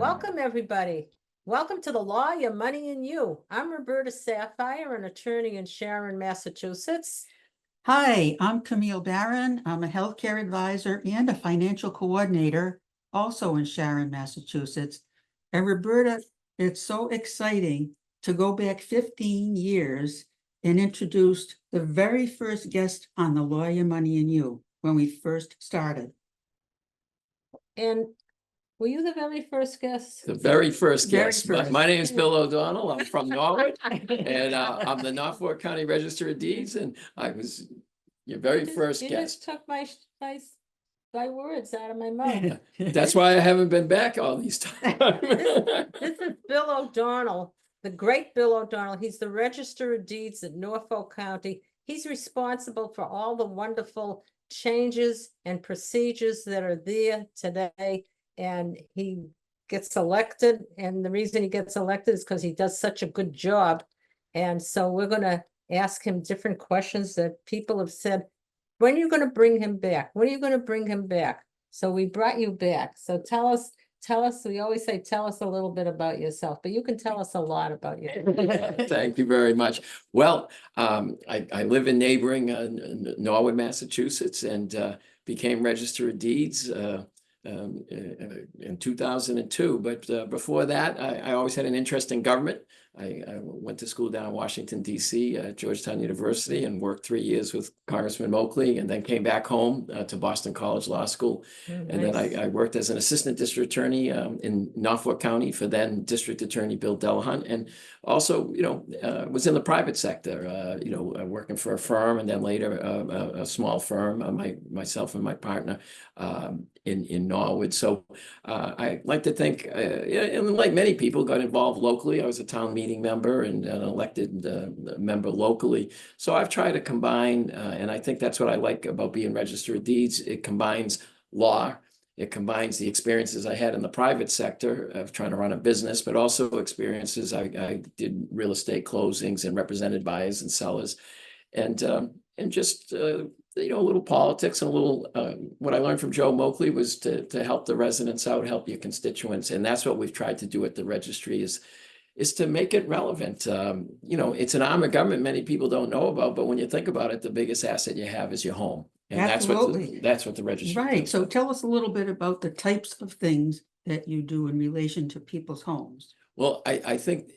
Welcome, everybody. Welcome to the Law, Your Money, and You. I'm Roberta Saphire, an attorney in Sharon, Massachusetts. Hi, I'm Camille Barron. I'm a healthcare advisor and a financial coordinator, also in Sharon, Massachusetts. And Roberta, it's so exciting to go back 15 years and introduce the very first guest on the Law, Your Money, and You when we first started. And were you the very first guest? The very first Very guest. first. My name is Bill O'Donnell. I'm from Norfolk, and I'm the Norfolk County Register of Deeds, and I was your very first You guest. just took my words out of my mouth. That's why I haven't been back all these times. This is Bill O'Donnell, the great Bill O'Donnell. He's the Register of Deeds at Norfolk County. He's responsible for all the wonderful changes and procedures that are there today. And he gets elected. And the reason he gets elected is because he does such a good job. And so we're going to ask him different questions that people have said, when are you going to bring him back? When are you going to bring him back? So we brought you back. So tell us, we always say, tell us a little bit about yourself, but you can tell us a lot about yourself. Thank you very much. Well, I live in neighboring Norwood, Massachusetts, and became Register of Deeds in 2002. But before that, I always had an interest in government. I went to school down in Washington, D.C. at Georgetown University and worked 3 years with Congressman Moakley, and then came back home to Boston College Law School. And then I worked as an assistant district attorney in Norfolk County for then District Attorney Bill Delahunt, and also, was in the private sector, working for a firm, and then later a small firm, myself and my partner in Norwood. So I like to think, and like many people, got involved locally. I was a town meeting member and an elected member locally. So I've tried to combine, and I think that's what I like about being Register of Deeds. It combines law. It combines the experiences I had in the private sector of trying to run a business, but also experiences I did real estate closings and represented buyers and sellers, and just a little politics and a little what I learned from Joe Moakley was to help the residents out, help your constituents, and that's what we've tried to do at the registry is to make it relevant. It's an arm of government many people don't know about, but when you think about it, the biggest asset you have is your home. And Absolutely. that's what the registry Right. does. So tell us a little bit about the types of things that you do in relation to people's homes. Well, I think,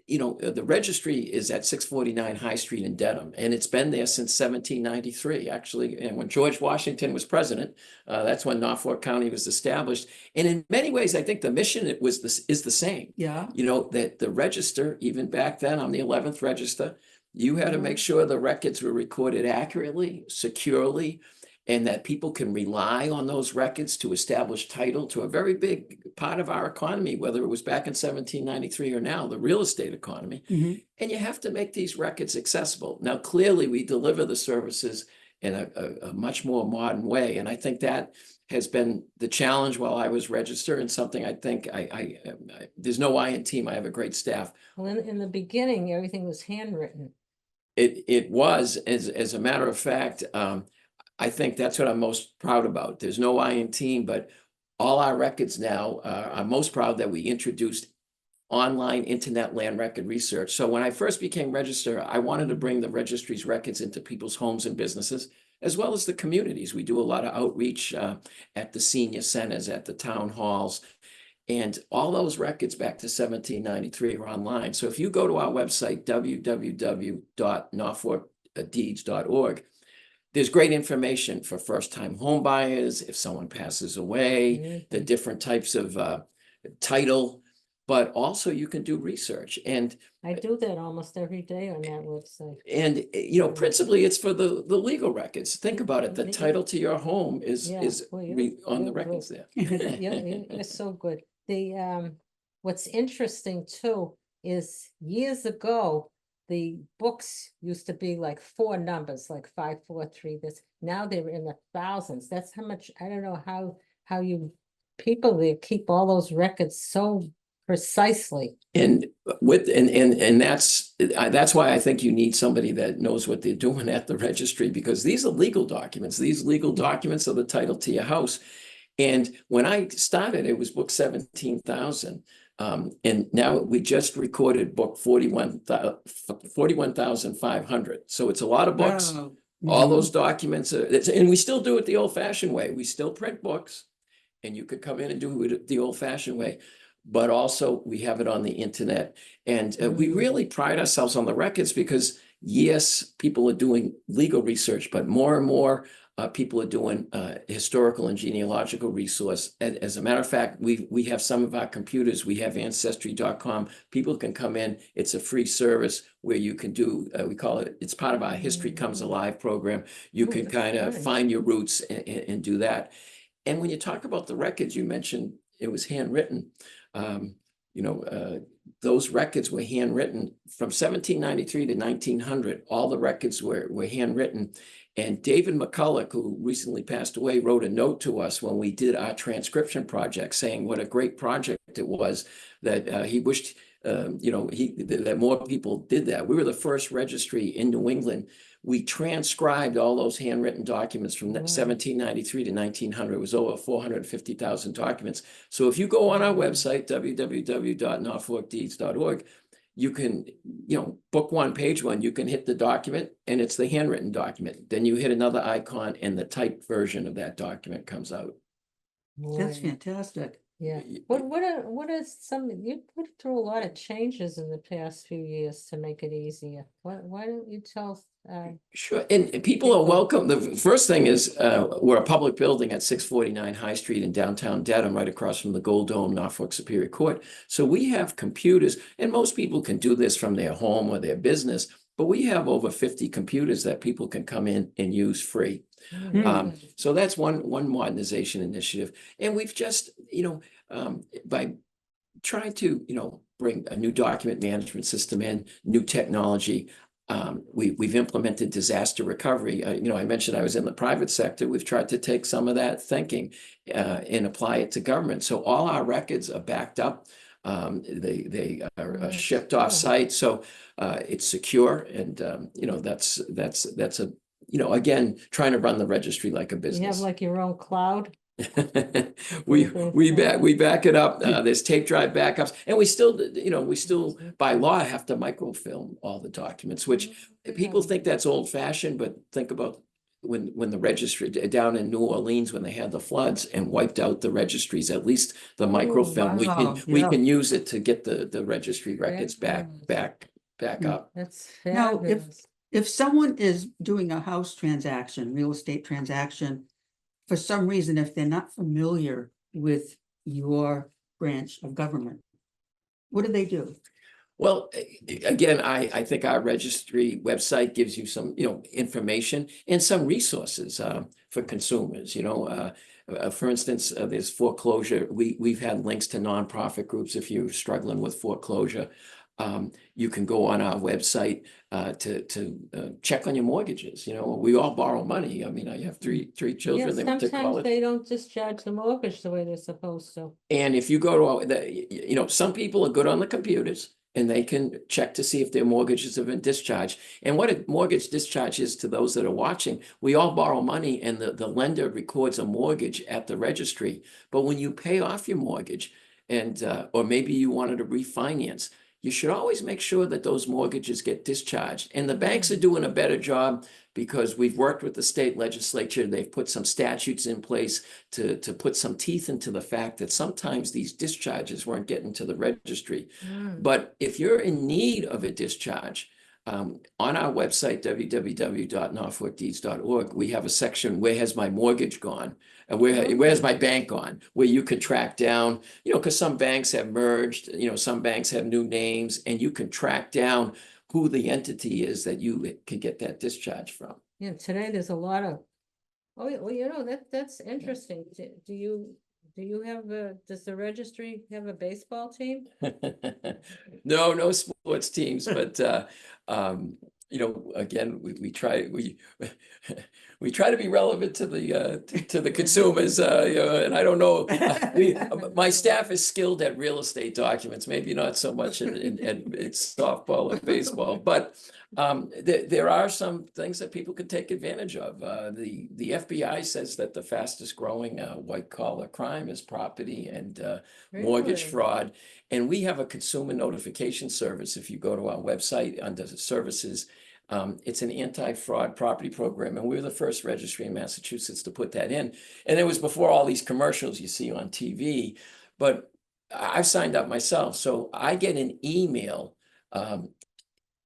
the registry is at 649 High Street in Dedham, and it's been there since 1793, actually. And when George Washington was president, that's when Norfolk County was established. And in many ways, I think the mission is the same. Yeah. That the register, even back then, I'm the 11th register, you had to make sure the records were recorded accurately, securely, and that people can rely on those records to establish title to a very big part of our economy, whether it was back in 1793 or now, the real estate economy. Mm-hmm. And you have to make these records accessible. Now, clearly, we deliver the services in a much more modern way. And I think that has been the challenge while I was registered, and something I think there's no I in team. I have a great staff. Well, in the beginning, everything was handwritten. It was, as a matter of fact, I think that's what I'm most proud about. There's no I in team, but all our records now, I'm most proud that we introduced online internet land record research. So when I first became register, I wanted to bring the registry's records into people's homes and businesses, as well as the communities. We do a lot of outreach at the senior centers, at the town halls, and all those records back to 1793 are online. So if you go to our website, www.norfolkdeeds.org, there's great information for first-time home buyers, if someone passes away, the different types of title, but also you can do research. And I do that almost every day on that website. And, principally it's for the legal records. Think about it. The title to your home is on the records there. You're so good. What's interesting too is years ago, the books used to be like 4 numbers, like 543. This now they're in the thousands. That's how much. I don't know how you people there keep all those records so precisely. And that's why I think you need somebody that knows what they're doing at the registry, because these are legal documents. These legal documents are the title to your house. And when I started, it was book 17,000. And now we just recorded book 41,500. So it's a lot of books. Wow. All Mhm. those documents, and we still do it the old fashioned way. We still print books, and you could come in and do it the old fashioned way. But also we have it on the internet. And we really pride ourselves on the records because yes, people are doing legal research, but more and more people are doing historical and genealogical resource. As a matter of fact, we have some of our computers. We have ancestry.com. People can come in. It's a free service where you can do, we call it, it's part of our History Comes Alive program. You can that's kind of nice. find your roots and do that. And when you talk about the records, you mentioned it was handwritten. Those records were handwritten from 1793 to 1900. All the records were handwritten. And David McCulloch, who recently passed away, wrote a note to us when we did our transcription project saying what a great project it was, that he wished that more people did that. We were the first registry in New England. We transcribed all those handwritten documents from 1793 to 1900. It was over 450,000 documents. So if you go on our website, www.norfolkdeeds.org, you can, book one, page one, you can hit the document and it's the handwritten document. Then you hit another icon and the typed version of that document comes out. That's Boy, fantastic. yeah. What are some, you put through a lot of changes in the past few years to make it easier. Why don't you tell Sure, and people are welcome. The first thing is we're a public building at 649 High Street in downtown Dedham, right across from the Gold Dome, Norfolk Superior Court. So we have computers, and most people can do this from their home or their business, but we have over 50 computers that people can come in and use free. So that's one modernization initiative. And we've just, by trying to, bring a new document management system in, new technology, we've implemented disaster recovery. I mentioned I was in the private sector. We've tried to take some of that thinking and apply it to government. So all our records are backed up. They are shipped off site. So it's secure. And, that's again, trying to run the registry like a you have business. like your own cloud? we back it up. There's tape drive backups, and we still by law have to microfilm all the documents, which people think that's old fashioned, but think about when the registry down in New Orleans, when they had the floods and wiped out the registries, at least the microfilm, we can use it to get the registry records back up. That's Now, fabulous. if someone is doing a house transaction, real estate transaction, for some reason, if they're not familiar with your branch of government, what do they do? Well, again, I think our registry website gives you some, information and some resources for consumers. For instance, there's foreclosure. We've had links to nonprofit groups if you're struggling with foreclosure. You can go on our website to check on your mortgages. We all borrow money. I mean, I have three children. They went to Sometimes college. they don't discharge the mortgage the way they're supposed to. And if you go to, some people are good on the computers and they can check to see if their mortgages have been discharged. And what a mortgage discharge is, to those that are watching, we all borrow money and the lender records a mortgage at the registry. But when you pay off your mortgage and, or maybe you wanted to refinance, you should always make sure that those mortgages get discharged. And the banks are doing a better job because we've worked with the state legislature. They've put some statutes in place to put some teeth into the fact that sometimes these discharges weren't getting to the registry. But if you're in need of a discharge, on our website, www.norfolkdeeds.org, we have a section, where has my mortgage gone? And where's my bank gone? Where you can track down, because some banks have merged, some banks have new names, and you can track down who the entity is that you can get that discharge from. Yeah, today there's a lot of, well, that's interesting. Do you have does the registry have a baseball team? No sports teams, but again, we try to be relevant to the consumers, and I don't know, my staff is skilled at real estate documents, maybe not so much in softball or baseball, but There are some things that people could take advantage of. The FBI says that the fastest growing white collar crime is property and mortgage Really? fraud. And we have a consumer notification service. If you go to our website under the services, it's an anti-fraud property program. And we were the first registry in Massachusetts to put that in. And it was before all these commercials you see on TV. But I've signed up myself. So I get an email.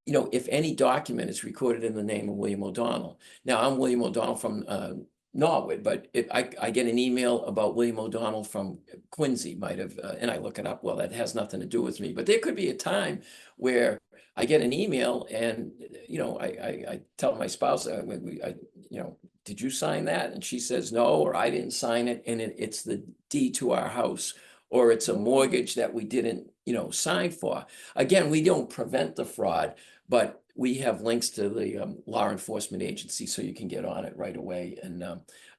If any document is recorded in the name of William O'Donnell. Now, I'm William O'Donnell from Norwood, but if I get an email about William O'Donnell from Quincy, might have, and I look it up, well, that has nothing to do with me. But there could be a time where I get an email and, I tell my spouse, did you sign that? And she says, no, or I didn't sign it. And it's the deed to our house, or it's a mortgage that we didn't, sign for. Again, we don't prevent the fraud, but we have links to the law enforcement agency, so you can get on it right away. And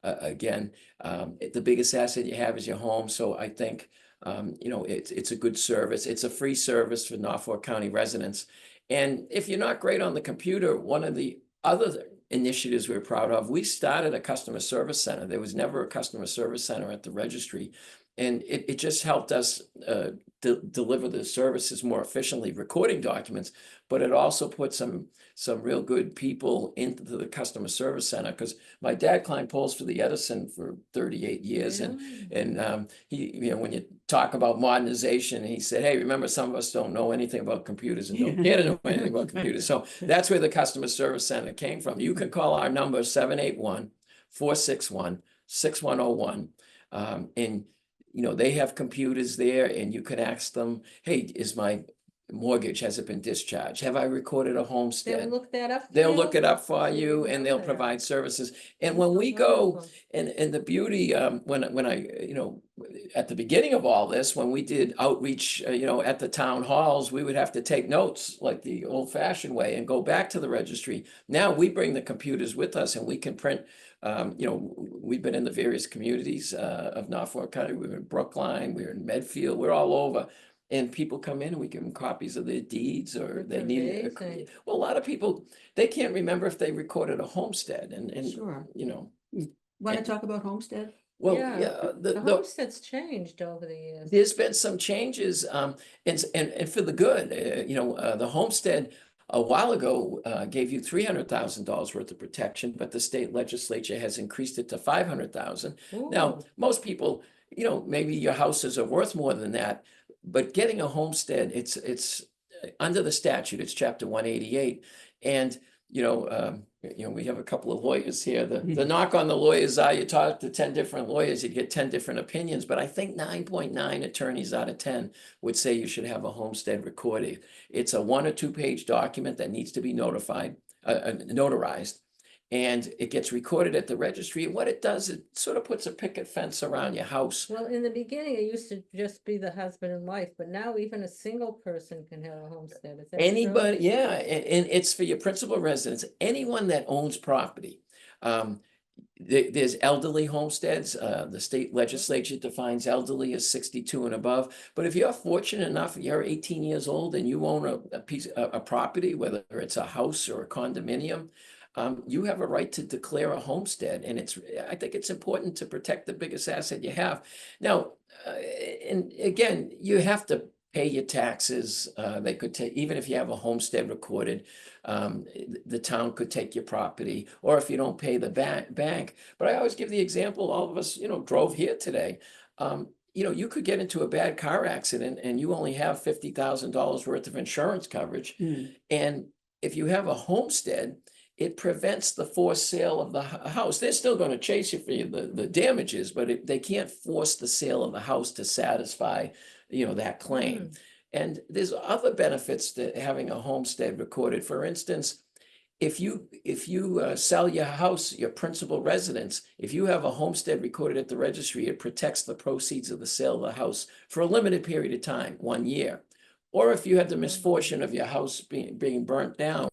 again, the biggest asset you have is your home. So I think, it's a good service. It's a free service for Norfolk County residents. And if you're not great on the computer, one of the other initiatives we're proud of, we started a customer service center. There was never a customer service center at the registry. And it just helped us deliver the services more efficiently, recording documents, but it also put some real good people into the customer service center, because my dad climbed poles for the Edison for 38 years. Really? And he, when you talk about modernization, he said, hey, remember, some of us don't know anything about computers and don't care to know anything about computers. So that's where the customer service center came from. You can call our number 781-461-6101. And they have computers there, and you could ask them, hey, is my mortgage, has it been discharged? Have I recorded a homestead? They'll look that up. They'll too? look it up for Didn't you, know and they'll that. provide services. And That's when so we go, wonderful. and the beauty, when I, at the beginning of all this, when we did outreach, at the town halls, we would have to take notes like the old fashioned way and go back to the registry. Now we bring the computers with us, and we can print. We've been in the various communities of Norfolk County. We were in Brookline, we were in Medfield, we're all over. And people come in and we give them copies of their deeds, or That's they need amazing. well, a lot of people, they can't remember if they recorded a homestead, and Sure. Want to talk about homestead? well, Yeah, yeah, The homestead's changed over the years. there's been some changes, and for the good. The homestead a while ago gave you $300,000 worth of protection, but the state legislature has increased it to $500,000. Now, Ooh. most people, maybe your houses are worth more than that, but getting a homestead, it's under the statute, it's chapter 188. And we have a couple of lawyers here. The knock on the lawyers are, you talk to 10 different lawyers, you get 10 different opinions, but I think 9.9 attorneys out of 10 would say you should have a homestead recorded. It's a 1 or 2 page document that needs to be notarized. And it gets recorded at the registry. And what it does, it sort of puts a picket fence around your house. Well, in the beginning, it used to just be the husband and wife, but now even a single person can have a homestead. Is that true? Anybody, yeah, and it's for your principal residence. Anyone that owns property. There's elderly homesteads. The state legislature defines elderly as 62 and above. But if you're fortunate enough, you're 18 years old and you own a property, whether it's a house or a condominium, you have a right to declare a homestead. And I think it's important to protect the biggest asset you have. Now, and again, you have to pay your taxes. They could take, even if you have a homestead recorded, the town could take your property, or if you don't pay the bank. But I always give the example, all of us, drove here today. You could get into a bad car accident and you only have $50,000 worth of insurance coverage. And if you have a homestead, it prevents the forced sale of the house. They're still going to chase you for the damages, but they can't force the sale of the house to satisfy, that claim. And there's other benefits to having a homestead recorded. For instance, if you sell your house, your principal residence, if you have a homestead recorded at the registry, it protects the proceeds of the sale of the house for a limited period of time, 1 year. Or if you had the misfortune of your house being burnt down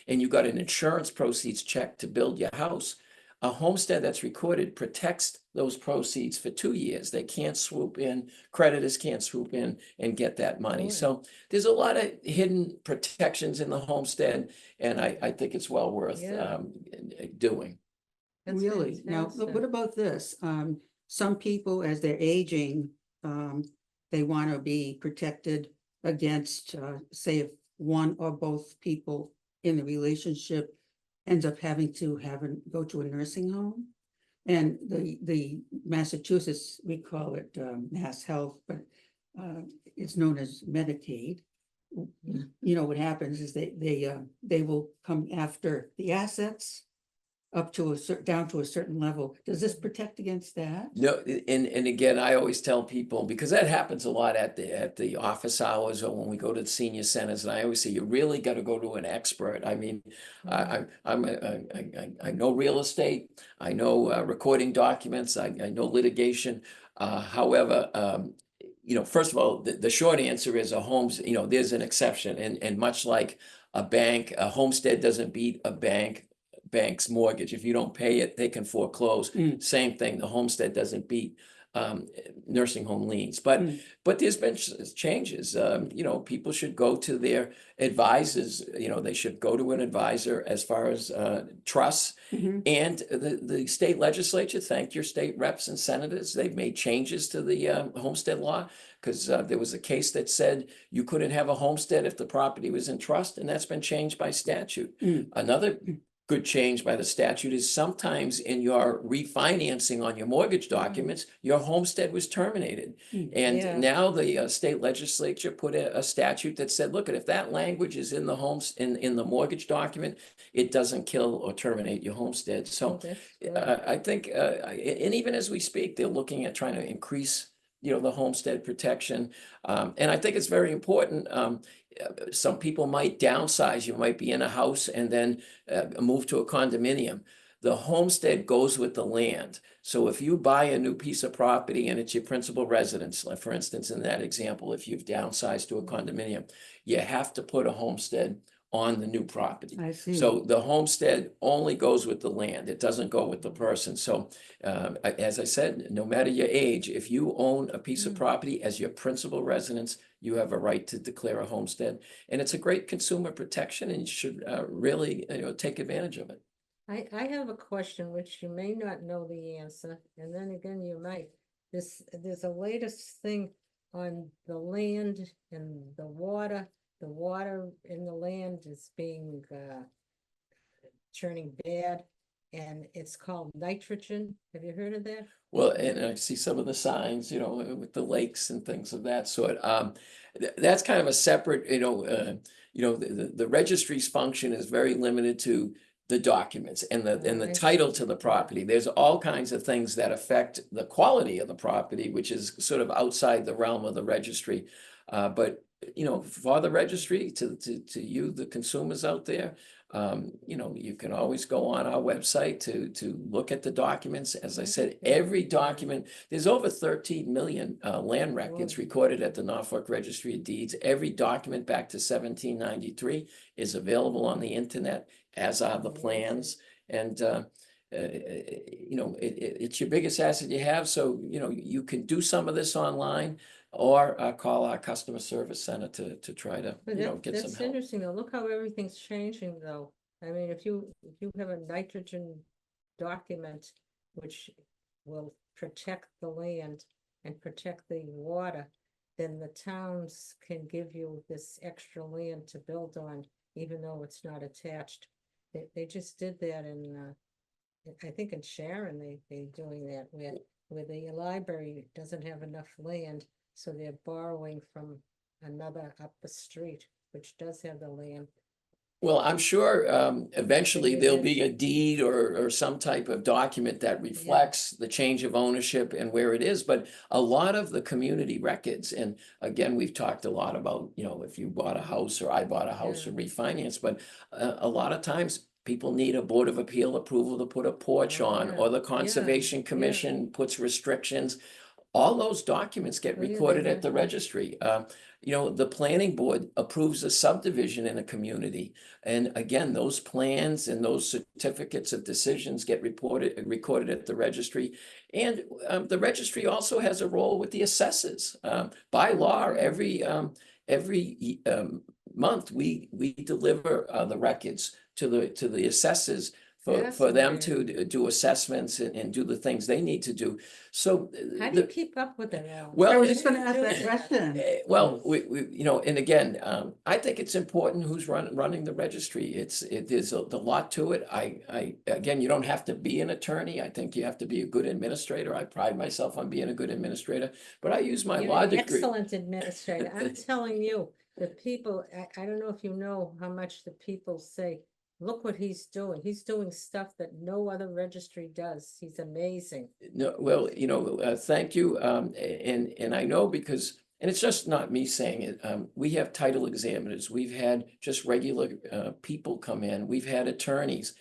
and you got an insurance proceeds check to build your house, A homestead that's recorded protects those proceeds for 2 years. They can't swoop in, creditors can't swoop in and get that money. Sure. So there's a lot of hidden protections in the homestead, and I think it's well worth Yeah. doing. That's Really? Now, fantastic. what about this? Some people, as they're aging, they want to be protected against, say, if one or both people in the relationship ends up having to go to a nursing home. And the Massachusetts, we call it Mass Health, but it's known as Medicaid. You know, what happens is they will come after the assets up to down to a certain level. Does this protect against that? No, and again, I always tell people, because that happens a lot at the office hours or when we go to the senior centers, and I always say, you really got to go to an expert. I mean, I know real estate, I know recording documents, I know litigation. However, first of all, the short answer is a homes, there's an exception, and much like a bank, a homestead doesn't beat a bank's mortgage. If you don't pay it, they can foreclose. Same thing, the homestead doesn't beat nursing home liens. But there's been changes. People should go to their advisors. They should go to an advisor as far as trusts. And the state legislature, thank your state reps and senators. They've made changes to the homestead law, because there was a case that said you couldn't have a homestead if the property was in trust, and that's been changed by statute. Another good change by the statute is sometimes in your refinancing on your mortgage documents, your homestead was terminated. And Yeah. now the state legislature put a statute that said, look, if that language is in the in the mortgage document, it doesn't kill or terminate your homestead. So That's good. I think, and even as we speak, they're looking at trying to increase the homestead protection. And I think it's very important. Some people might downsize. You might be in a house and then move to a condominium. The homestead goes with the land. So if you buy a new piece of property and it's your principal residence, like for instance, in that example, if you've downsized to a condominium, you have to put a homestead on the new property. I see. So the homestead only goes with the land. It doesn't go with the person. So as I said, no matter your age, if you own a piece of property as your principal residence, you have a right to declare a homestead. And it's a great consumer protection, and you should really take advantage of it. I have a question which you may not know the answer, and then again, you might. There's a latest thing on the land and the water. The water in the land is being turning bad, and it's called nitrogen. Have you heard of that? Well, and I see some of the signs, with the lakes and things of that sort. That's kind of a separate, the registry's function is very limited to the documents and the title to the property. There's all kinds of things that affect the quality of the property, which is sort of outside the realm of the registry. But for the registry, to you, the consumers out there, you can always go on our website to look at the documents. As I said, every document, there's over 13 million land records recorded at the Norfolk Registry of Deeds. Every document back to 1793 is available on the internet, as are the plans. And it's your biggest asset you have. So you can do some of this online, or call our customer service center to try to But get some that's help. interesting though. Look how everything's changing though. I mean, if you have a nitrogen document which will protect the land and protect the water, then the towns can give you this extra land to build on, even though it's not attached. They just did that in I think in Sharon they're doing that where the library doesn't have enough land. So they're borrowing from another up the street, which does have the land. Well, I'm sure eventually use there'll it. be a deed or some type of document that reflects the change of ownership and where it is. But a lot of the community records, and again, we've talked a lot about, if you bought a house or I bought a house or refinance, but a lot of times people need a Board of Appeal approval to put a porch on, or the Conservation Commission puts restrictions. all those documents get Oh, yeah, they recorded at the have. registry. You know, the planning board approves a subdivision in a community. And again, those plans and those certificates of decisions get recorded at the registry. And the registry also has a role with the assessors. By law, every month, we deliver the records to the assessors for them to do assessments and do the things they need to do. So How do you keep up with it all? well, I was just gonna ask that question. well, we, you know, and again, I think it's important who's running the registry. There's a lot to it. Again, you don't have to be an attorney. I think you have to be a good administrator. I pride myself on being a good administrator, but I use my You're law an degree. excellent administrator. I'm telling you, the people, I don't know if you know how much the people say, look what he's doing. He's doing stuff that no other registry does. He's amazing. No, well, you know, thank you. And I know because, and it's just not me saying it. We have title examiners. We've had just regular people come in. We've had attorneys.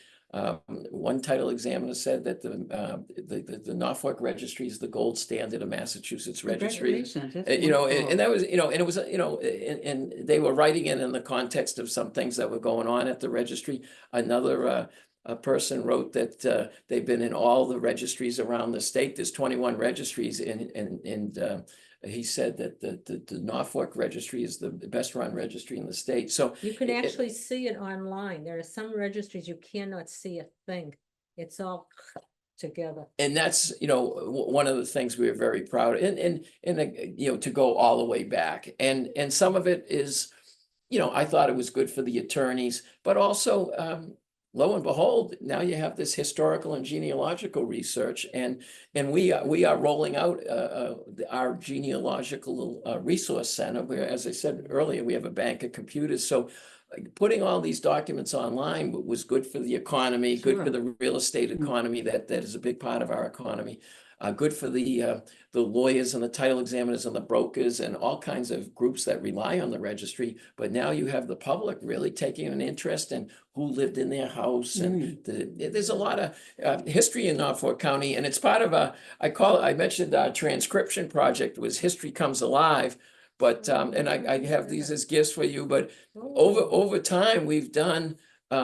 One title examiner said that the Norfolk registry is the gold standard of Massachusetts registry. Congratulations, that's You know, wonderful. and that was, you know, and it was, you know, and they were writing it in the context of some things that were going on at the registry. Another a person wrote that they've been in all the registries around the state. There's 21 registries, and he said that the Norfolk registry is the best run registry in the state. So You can actually see it online. There are some registries you cannot see a thing. It's all together. and that's, you know, one of the things we are very proud of, and you know, to go all the way back, and some of it is, you know, I thought it was good for the attorneys, but also lo and behold, now you have this historical and genealogical research, and we are rolling out our genealogical resource center, where, as I said earlier, we have a bank of computers. So putting all these documents online was good for the economy, good for Sure. the real estate economy, that is a big part of our economy. Good for the lawyers and the title examiners and the brokers and all kinds of groups that rely on the registry. But now you have the public really taking an interest in who lived in their house, and there's a lot of history in Norfolk County, and it's part of I mentioned our transcription project was History Comes Alive. But and I have these as gifts for you, but over time we've done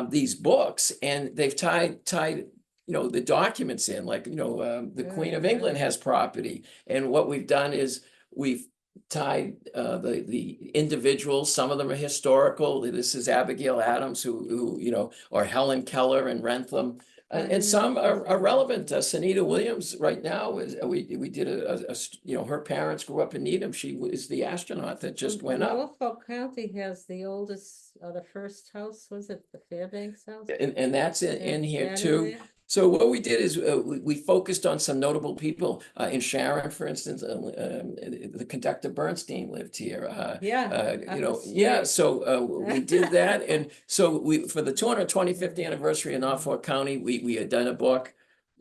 these books, and they've tied you know, the documents in, like, you know, the Queen of England has property. And what we've done is we've tied the individuals. Some of them are historical. This is Abigail Adams, who you know, or Helen Keller and Rentham. And some are relevant. Sunita Williams right now is, we did you know, her parents grew up in Needham. She was the astronaut that just went up. Norfolk County has the oldest, the first house, was it the Fairbanks house? And that's in here That too. there? So what we did is we focused on some notable people. In Sharon, for instance, the conductor Bernstein lived here. Yeah. You know, yeah, so we did that. And so we, for the 225th anniversary of Norfolk County, we had done a book.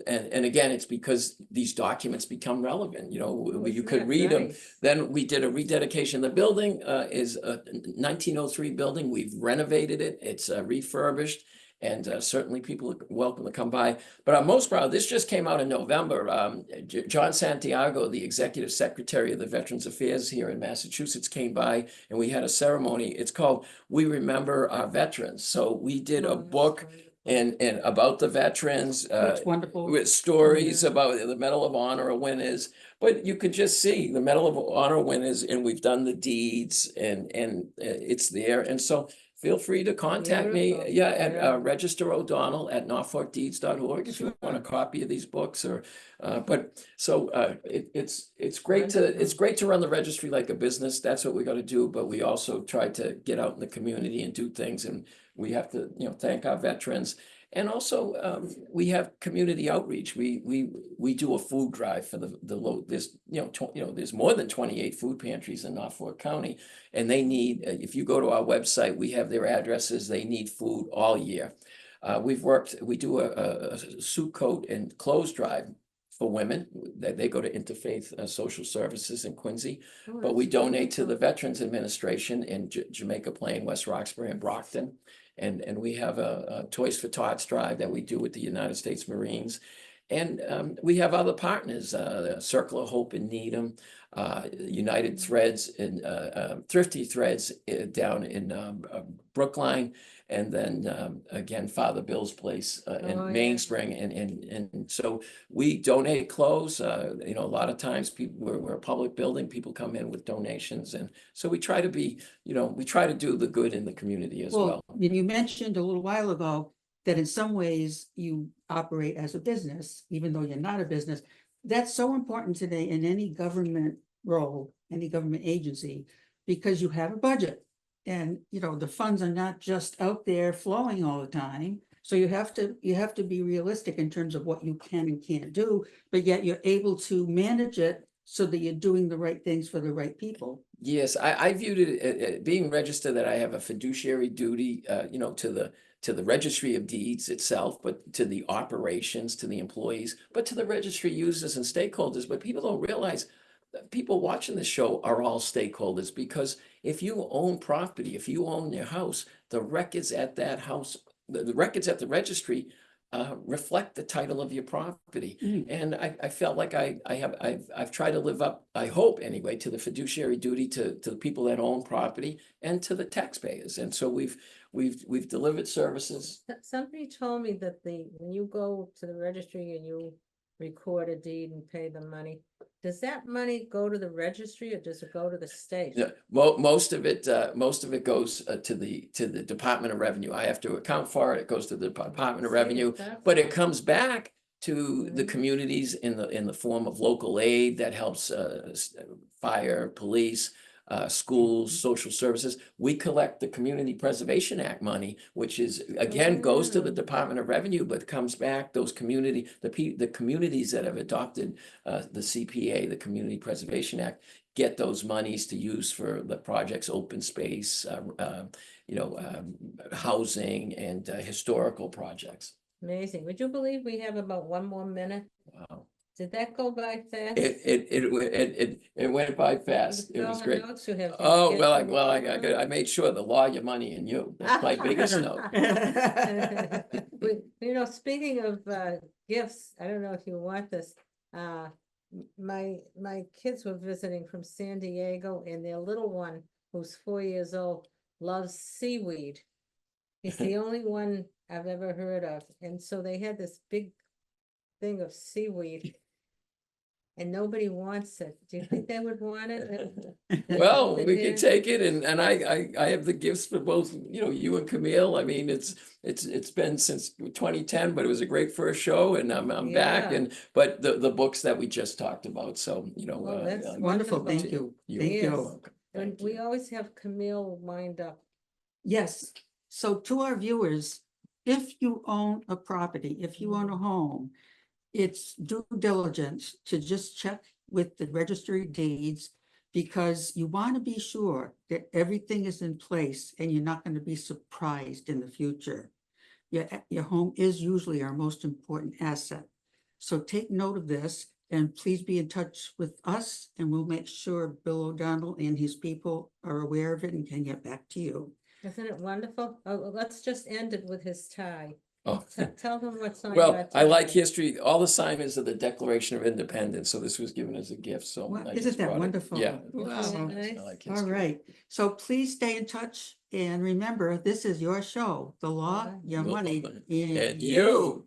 And again, it's because these documents become relevant, you know, you could read them. Then we did a rededication. The building is a 1903 building. We've renovated it. It's refurbished. And certainly people are welcome to come by. But I'm most proud, this just came out in November. John Santiago, the executive secretary of the Veterans Affairs here in Massachusetts, came by, and we had a ceremony. It's called We Remember Our Veterans. So we did a book and about the veterans, That's wonderful. with stories about the Medal of Honor winners. But you could just see the Medal of Honor winners, and we've done the deeds, and it's there. And so feel free to contact me, Beautiful. at Register O'Donnell at norfolkdeeds.org if you want a copy of these books, or but so it's great to run the registry like a business. That's what we got to do, but we also try to get out in the community and do things, and we have to, you know, thank our veterans. And also, we have community outreach. We do a food drive for the low. There's, you know, there's more than 28 food pantries in Norfolk County, and they need. If you go to our website, we have their addresses. They need food all year. We do a soup coat and clothes drive for women. They go to Interfaith Social Services in Quincy, but we donate to the Veterans Administration in Jamaica Plain, West Roxbury, and Brockton. And we have a Toys for Tots drive that we do with the United States Marines. And we have other partners, Circle of Hope in Needham, United Threads and Thrifty Threads down in Brookline, and then again Father Bill's place Oh, in yeah. Mainspring, and so we donate clothes. You know, a lot of times people we're a public building, people come in with donations, and so we try to be, you know, we try to do the good in the community as well. You mentioned a little while ago that in some ways you operate as a business, even though you're not a business. That's so important today in any government role, any government agency, because you have a budget. And, you know, the funds are not just out there flowing all the time. So you have to be realistic in terms of what you can and can't do, but yet you're able to manage it so that you're doing the right things for the right people. Yes, I viewed it being registered that I have a fiduciary duty, you know, to the registry of deeds itself, but to the operations, to the employees, but to the registry users and stakeholders. But people don't realize that people watching the show are all stakeholders, because if you own property, if you own your house, the records at that house, the records at the registry reflect the title of your property. And I felt like I've tried to live up, I hope anyway, to the fiduciary duty to the people that own property and to the taxpayers. And so we've delivered services. Somebody told me that when you go to the registry and you record a deed and pay the money, does that money go to the registry or does it go to the state? Yeah, most of it goes to the Department of Revenue. I have to account for it. It goes to the Department of See, Revenue, that's- but it comes back to the Mhm. communities in the form of local aid that helps fire, police, schools, social services. We collect the Community Preservation Act money, which is again goes to the Department of Revenue, but comes back those the communities that have adopted the CPA, the Community Preservation Act, get those monies to use for the projects, open space, you know, housing and historical projects. Amazing. Would you believe we have about one more minute? Wow. Did that go by fast? It went by fast. It All was the great. notes you have, did you Oh, get well, them? I made sure the law, your money, and you. That's my biggest note. You know, speaking of gifts, I don't know if you want this. My kids were visiting from San Diego, and their little one, who's 4 years old, loves seaweed. He's the only one I've ever heard of, and so they had this big thing of seaweed. And nobody wants it. Do you think they would want it? Well, They we do. can take it, and I have the gifts for both, you know, you and Camille. I mean, it's been since 2010, but it was a great first show, and I'm back. Yeah. And but the books that we just talked about, so you know, Well, that's Wonderful, thank wonderful. you, thank Yes. you. And we always have Camille lined up. Yes, so to our viewers, if you own a property, if you own a home, it's due diligence to just check with the registry of deeds, because you want to be sure that everything is in place and you're not going to be surprised in the future. Your home is usually our most important asset. So take note of this and please be in touch with us, and we'll make sure Bill O'Donnell and his people are aware of it and can get back to you. Isn't it wonderful? Oh, let's just end it with his tie. Oh. Tell them what's on Well, your I like tie. history. All the signers of the Declaration of Independence, so this was given as a gift. So Wow, I isn't just that brought it. wonderful? Yeah. Wow. Isn't I it nice? like All history. right, so please stay in touch, and remember, this is your show, the law, Bye. your money, And you.